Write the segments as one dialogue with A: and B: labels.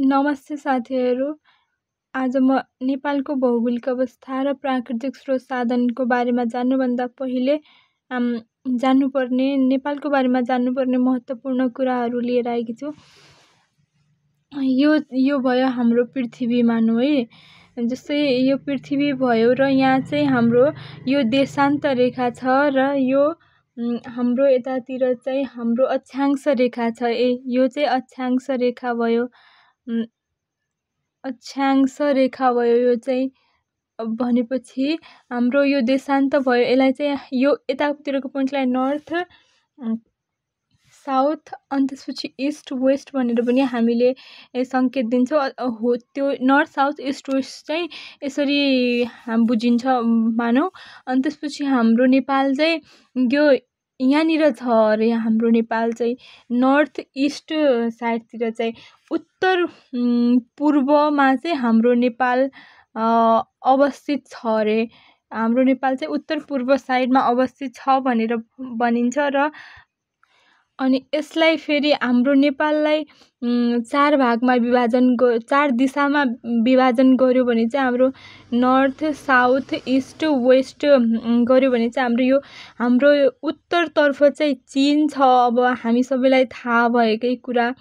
A: नमस्ते साथीहरू। आज म नेपालको भौगोलिक अवस्था र प्राकृतिक स्रोत साधनको बारेमा जान्नुभन्दा पहिले नेपालको बारेमा जान्नुपर्ने महत्त्वपूर्ण कुराहरू लिएर आएकी छु। यो भयो हाम्रो पृथ्वी मानौँ है। जस्तै यो पृथ्वी भयो र यहाँ चाहिँ हाम्रो यो देशान्त रेखा छ र यो हाम्रो यतातिर चाहिँ हाम्रो अक्षांश रेखा छ। यो चाहिँ अक्षांश रेखा भयो। यो चाहिँ भनेपछि हाम्रो यो देशान्त भयो। यसलाई चाहिँ यो यतातिरको पोइन्टलाई नर्थ साउथ अनि त्यसपछि इस्ट वेस्ट भनेर पनि हामीले सङ्केत दिन्छौँ। हो त्यो नर्थ साउथ इस्ट वेस्ट चाहिँ यसरी बुझिन्छ मानौँ। अनि त्यसपछि हाम्रो नेपाल चाहिँ यो यहाँनिर छ अरे। हाम्रो नेपाल चाहिँ नर्थ इस्ट साइडतिर चाहिँ उत्तर पूर्वमा चाहिँ हाम्रो नेपाल अवस्थित छ अरे। हाम्रो नेपाल चाहिँ उत्तर पूर्व साइडमा अवस्थित छ भनेर भनिन्छ। र अनि यसलाई फेरि हाम्रो नेपाललाई चार दिशामा विभाजन गर्यो भने चाहिँ हाम्रो नर्थ साउथ इस्ट वेस्ट गर्यो भने चाहिँ हाम्रो उत्तरतर्फ चाहिँ चीन छ। अब हामी सबैलाई थाहा भएकै कुरा।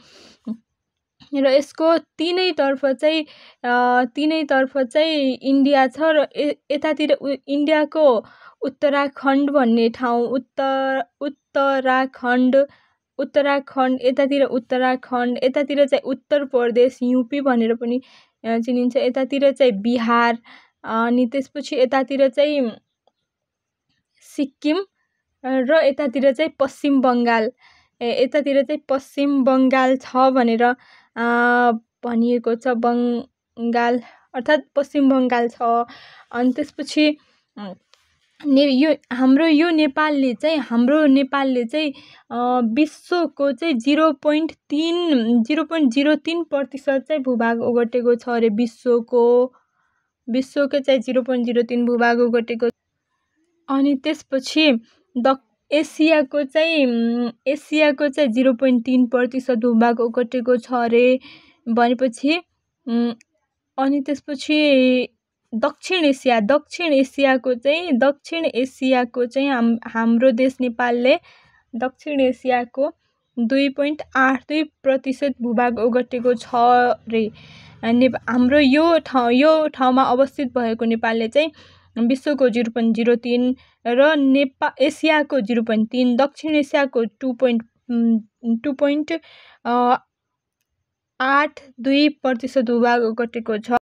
A: र यसको तीनैतर्फ चाहिँ इन्डिया छ। र यतातिर इन्डियाको उत्तराखण्ड भन्ने ठाउँ उत्तराखण्ड यतातिर उत्तराखण्ड, यतातिर चाहिँ उत्तर प्रदेश यूपी भनेर पनि चिनिन्छ। यतातिर चाहिँ बिहार, अनि त्यसपछि यतातिर चाहिँ सिक्किम र यतातिर चाहिँ पश्चिम बङ्गाल छ भनेर भनिएको छ। बङ्गाल अर्थात् पश्चिम बङ्गाल छ। अनि त्यसपछि हाम्रो नेपालले चाहिँ विश्वको चाहिँ 0.03% चाहिँ भूभाग ओगटेको छ अरे। विश्वको चाहिँ 0.03 भूभाग ओगटेको। अनि त्यसपछि एसियाको चाहिँ 0.3% भूभाग ओगटेको छ अरे भनेपछि। अनि त्यसपछि दक्षिण एसियाको चाहिँ हाम्रो देश नेपालले दक्षिण एसियाको 2.82% भूभाग ओगटेको छ रे। हाम्रो यो ठाउँमा अवस्थित भएको नेपालले चाहिँ विश्वको 0.03 र एसियाको 0.3, दक्षिण एसियाको 2.82% भूभाग ओगटेको छ।